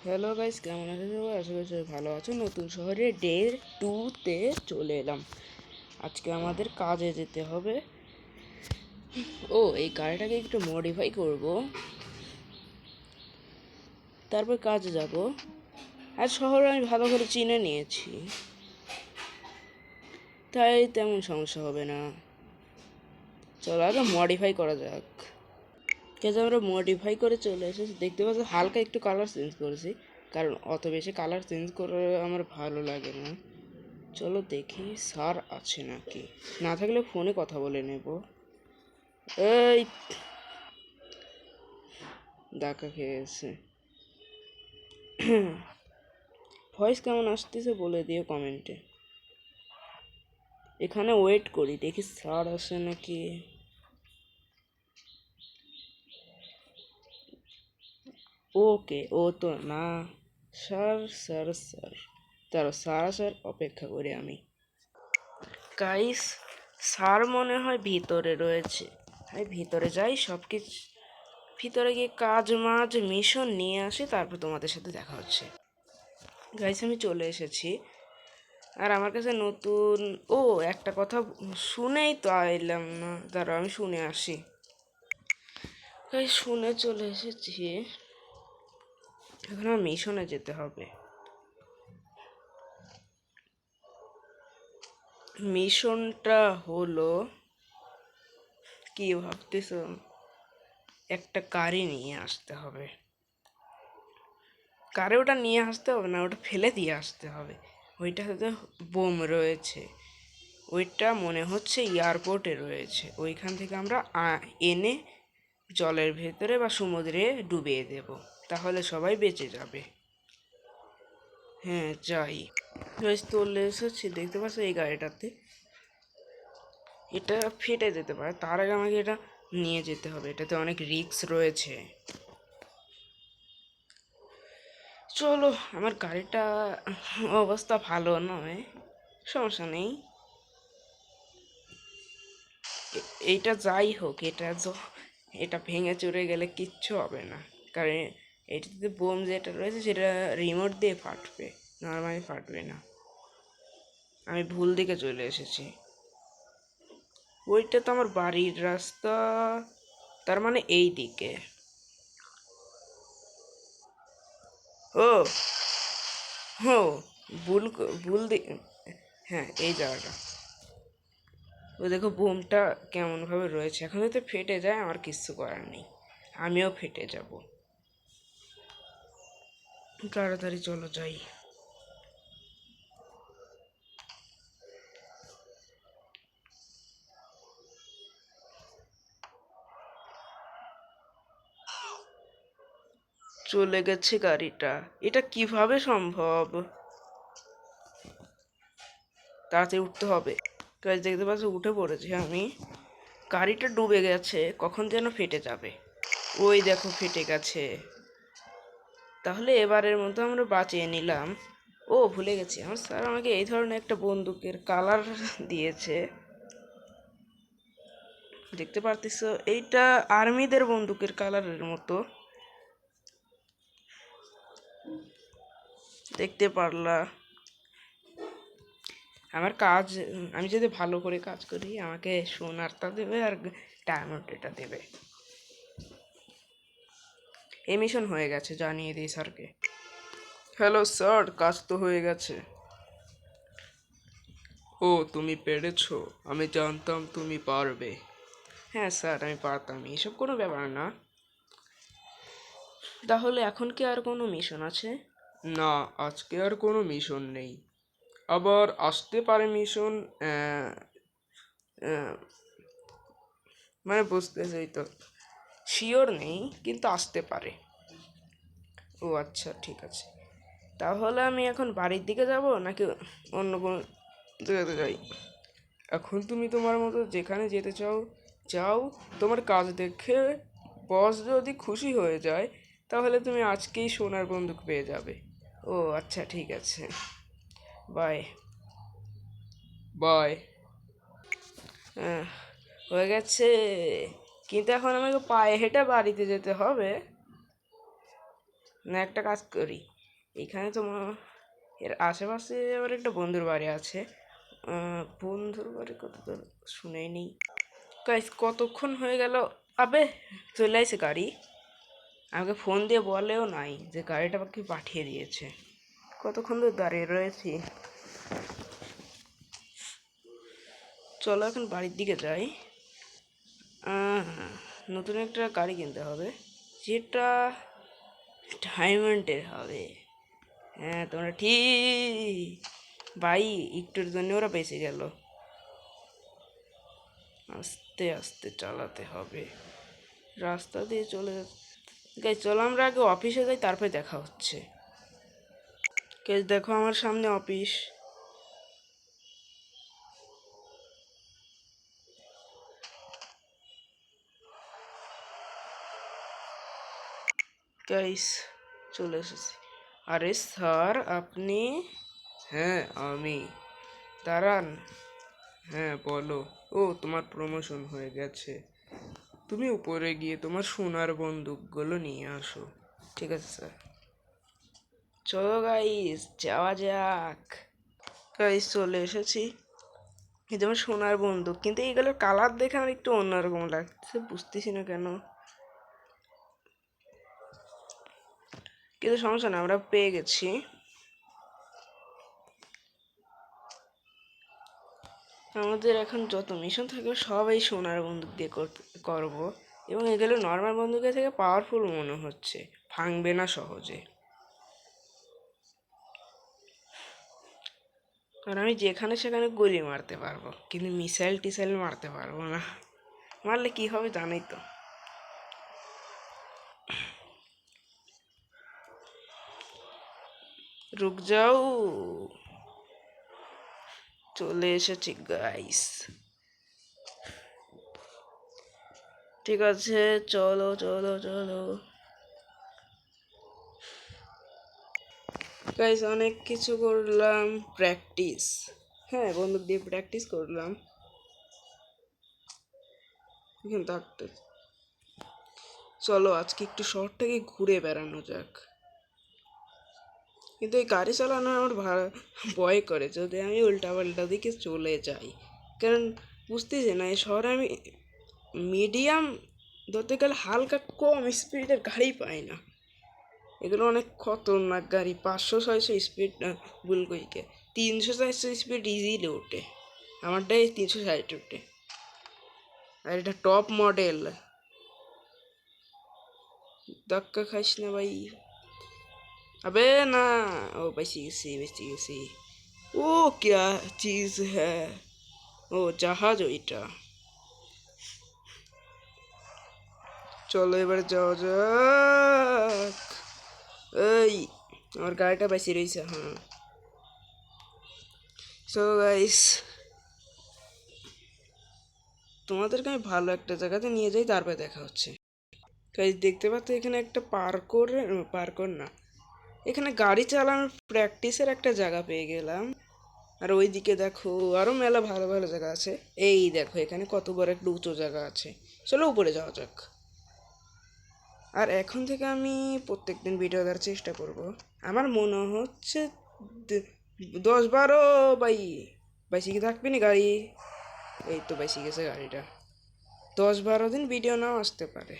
Hello guys, কেমন আছো সবাই? আশা করি সবাই ভালো আছো। নতুন শহরে ডে 2-তে চলে এলাম। আজকে আমাদের কাজে যেতে হবে। এই গাড়িটাকে একটু মডিফাই করব, তারপর কাজে যাব। আর শহর আমি ভালো করে চিনে নিয়েছি, তাই তেমন সমস্যা হবে না। চলো আগে মডিফাই করা যাক। কেন আমরা মডিফাই করে চলে এসেছি, দেখতে পাচ্ছি হালকা একটু কালার চেঞ্জ করেছি, কারণ অত বেশি কালার চেঞ্জ করে আমার ভালো লাগে না। চলো দেখি স্যার আছে নাকি, না থাকলে ফোনে কথা বলে নেব। এই ধাক্কা খেয়েছে। ভয়েস কেমন আসতেছে বলে দিও কমেন্টে। এখানে ওয়েট করি, দেখি স্যার আসে নাকি। ওকে, ও তো না। স্যার স্যার স্যার, তার স্যার আসার অপেক্ষা করি আমি। গাইস, স্যার মনে হয় ভিতরে রয়েছে। আমি ভিতরে যাই, সব কিছু ভিতরে গিয়ে কাজ মাজ মিশন নিয়ে আসি, তারপর তোমাদের সাথে দেখা হচ্ছে। গাইস, আমি চলে এসেছি। আর আমার কাছে নতুন একটা কথা শুনেই তো আইলাম না, দাঁড়াও আমি শুনে আসি। গাইস, শুনে চলে এসেছি। এখন আমার মিশনে যেতে হবে। মিশনটা হলো, কি ভাবতেছ, একটা গাড়ি নিয়ে আসতে হবে। কারে ওটা নিয়ে আসতে হবে না, ওটা ফেলে দিয়ে আসতে হবে। ওইটা হয়তো বোম রয়েছে, ওইটা মনে হচ্ছে এয়ারপোর্টে রয়েছে। ওইখান থেকে আমরা এনে জলের ভেতরে বা সমুদ্রে ডুবিয়ে দেব, তাহলে সবাই বেঁচে যাবে। হ্যাঁ যাই। চলে এসেছি, দেখতে পাচ্ছ এই গাড়িটাতে। এটা ফেটে যেতে পারে, তার আগে আমাকে এটা নিয়ে যেতে হবে। এটাতে অনেক রিস্ক রয়েছে। চলো, আমার গাড়িটা অবস্থা ভালো নয়, সমস্যা নেই। এইটা যাই হোক, এটা ভেঙে চুরে গেলে কিচ্ছু হবে না, কারণ এটাতে বোম যেটা রয়েছে সেটা রিমোট দিয়ে ফাটবে, নর্মালি ফাটবে না। আমি ভুল দিকে চলে এসেছি। ওইটা তো আমার বাড়ির রাস্তা, তার মানে এই দিকে। ও হো, ভুল ভুল দিক। হ্যাঁ, এই জায়গাটা। ও দেখো বোমটা কেমনভাবে রয়েছে। এখন যদি ফেটে যায় আমার কিচ্ছু করার নেই, আমিও ফেটে যাব। তাড়াতাড়ি চলো যাই। চলে গেছে গাড়িটা, এটা কিভাবে সম্ভব? তাড়াতাড়ি উঠতে হবে। গাছ দেখতে পাচ্ছ, উঠে পড়েছি আমি। গাড়িটা ডুবে গেছে, কখন যেন ফেটে যাবে। ওই দেখো ফেটে গেছে। তাহলে এবারের মতো আমরা বাঁচিয়ে নিলাম। ভুলে গেছি, আমার স্যার আমাকে এই ধরনের একটা বন্দুকের কালার দিয়েছে। দেখতে পারতেছ, এইটা আর্মিদের বন্দুকের কালারের মতো। দেখতে পারলা? আমার কাজ, আমি যদি ভালো করে কাজ করি আমাকে সোনারটা দেবে আর ডায়মন্ড এটা দেবে। এমিশন হয়ে গেছে, জানিয়ে দিই স্যারকে। হ্যালো স্যার, কাজ তো হয়ে গেছে। তুমি পেরেছো? আমি জানতাম তুমি পারবে। হ্যাঁ স্যার, আমি পারতাম, এসব কোনো ব্যাপার না। তাহলে এখন কি আর কোনো মিশন আছে? না, আজকে আর কোনো মিশন নেই। আবার আসতে পারে মিশন, মানে বুঝতেছেই তো, শিওর নেই, কিন্তু আসতে পারে। আচ্ছা ঠিক আছে। তাহলে আমি এখন বাড়ির দিকে যাব নাকি অন্য কোনো জায়গাতে যাই? এখন তুমি তোমার মতো যেখানে যেতে চাও যাও। তোমার কাজ দেখে বস যদি খুশি হয়ে যায় তাহলে তুমি আজকেই সোনার বন্দুক পেয়ে যাবে। আচ্ছা ঠিক আছে, বাই বাই। হ্যাঁ, হয়ে গেছে, কিন্তু এখন আমাকে পায়ে হেঁটে বাড়িতে যেতে হবে। না, একটা কাজ করি, এখানে তো এর আশেপাশে আমার একটা বন্ধুর বাড়ি আছে। বন্ধুর বাড়ি কত তো শুনেই নেই। গাইস কতক্ষণ হয়ে গেল, আবে চলে আসে গাড়ি। আমাকে ফোন দিয়ে বলেও নাই যে গাড়িটা আমাকে পাঠিয়ে দিয়েছে। কতক্ষণ ধরে দাঁড়িয়ে রয়েছি। চলো এখন বাড়ির দিকে যাই। আহ, নতুন একটা গাড়ি কিনতে হবে, যেটা ডায়মন্ডের হবে। হ্যাঁ তোমরা ঠিক, ভাই একটুর জন্য ওরা বেঁচে গেল। আস্তে আস্তে চালাতে হবে, রাস্তা দিয়ে চলে গাই। চলো আমরা আগে অফিসে যাই, তারপরে দেখা হচ্ছে। কে দেখো আমার সামনে অফিস। গাইস চলে এসেছি। আরে স্যার আপনি? হ্যাঁ আমি। দাঁড়ান। হ্যাঁ বলো। ও তোমার প্রমোশন হয়ে গেছে, তুমি উপরে গিয়ে তোমার সোনার বন্দুকগুলো নিয়ে আসো। ঠিক আছে স্যার। চলো গাইস যাওয়া যাক। গাইস চলে এসেছি। এই যেমন সোনার বন্দুক, কিন্তু এইগুলোর কালার দেখে আমার একটু অন্যরকম লাগছে, বুঝতেছি না কেন। কিন্তু সমস্যা না, আমরা পেয়ে গেছি। আমাদের এখন যত মিশন থাকবে সব এই সোনার বন্দুক দিয়ে করবো। এবং এগুলো নর্মাল বন্দুকের থেকে পাওয়ারফুল মনে হচ্ছে, ভাঙবে না সহজে। কারণ আমি যেখানে সেখানে গুলি মারতে পারবো, কিন্তু মিসাইল টিসাইল মারতে পারবো না। মারলে কি হবে জানোই তো। রুক যাও। চলে এসেছি গাইস। ঠিক আছে, চলো চলো চলো গাইস। অনেক কিছু করলাম, প্র্যাকটিস। হ্যাঁ বন্দুক দিয়ে প্র্যাকটিস করলাম। এখানে থাকতে চলো আজকে একটু শহরটাকে ঘুরে বেড়ানো যাক। কিন্তু এই গাড়ি চালানো আমার ভয় করে, যদি আমি উল্টা পাল্টা দিকে চলে যাই। কারণ বুঝতেছি না, এই শহরে আমি মিডিয়াম ধরতে গেলে হালকা কম স্পিডের গাড়ি পাই না। এগুলো অনেক খতরনাক গাড়ি, 500-600 স্পিড বুলগইকে 300-400 স্পিড ইজিলি ওঠে। আমারটাই 360 ওঠে, আর এটা টপ মডেল। ধাক্কা খাইস না ভাই। अबे ना। ओ বেশি গেছি। ও क्या चीज है, ও জাহাজ ওইটা। চলো এবারে যাওয়া যাক। এই আমার গাড়িটা বেশি রয়েছে। হ্যাঁ সো গাইস, তোমাদেরকে আমি ভালো একটা জায়গাতে নিয়ে যাই, তারপরে দেখা হচ্ছে। গাইস দেখতে পাচ্ছ এখানে একটা পার্কর না, এখানে গাড়ি চালানোর প্র্যাকটিসের একটা জায়গা পেয়ে গেলাম। আর ওইদিকে দেখো আরো মেলা ভালো ভালো জায়গা আছে। এই দেখো এখানে কত বড় একটা উঁচু জায়গা আছে। চলো উপরে যাওয়া যাক। আর এখন থেকে আমি প্রত্যেকদিন ভিডিও দেওয়ার চেষ্টা করব। আমার মনে হচ্ছে 10-12 বাই বাইশি কি থাকবে না গাড়ি। এই তো বাইশি গেছে গাড়িটা। 10-12 দিন ভিডিও নাও আসতে পারে,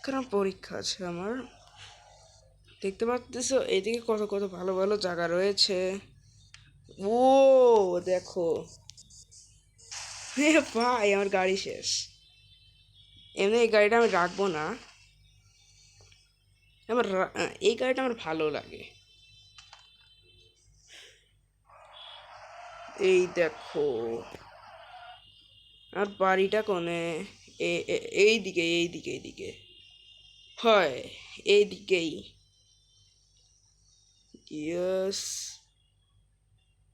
কারণ পরীক্ষা আছে আমার। দেখতে পাচ্ছ এইদিকে কত কত ভালো ভালো জায়গা রয়েছে। ও দেখো। হে ভাই আমার গাড়ি শেষ। এমনি এই গাড়িটা আমি রাখবো না, এই গাড়িটা আমার ভালো লাগে। এই দেখো আর বাড়িটা কোনে? এইদিকে হয়, এইদিকেই। ইয়েস,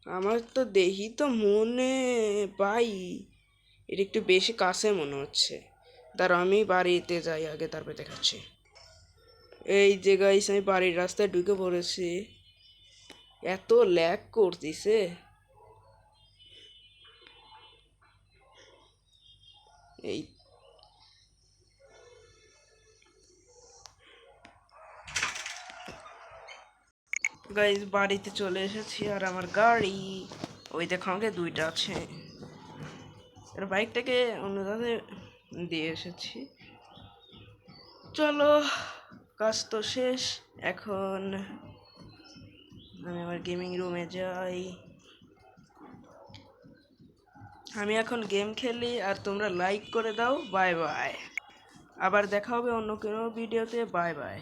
আমার তো দেখি তো মনে, ভাই এটা একটু বেশি কাছে মনে হচ্ছে। দাঁড়াও আমি বাড়িতে যাই আগে, তারপরে দেখাচ্ছি। এই যে গাইস আমি বাড়ির রাস্তায় ঢুকে পড়েছি। এত ল্যাগ করতেছে। এই গাইস বাড়িতে চলে এসেছি আর আমার গাড়ি ওই দেখো আমাকে দুইটা আছে। এর বাইকটাকে অন্য জায়গায় দিয়ে এসেছি। চলো কাজ তো শেষ, এখন আমি আমার গেমিং রুমে যাই। আমি এখন গেম খেলি আর তোমরা লাইক করে দাও। বাই বাই, আবার দেখা হবে অন্য কোনো ভিডিওতে। Bye bye.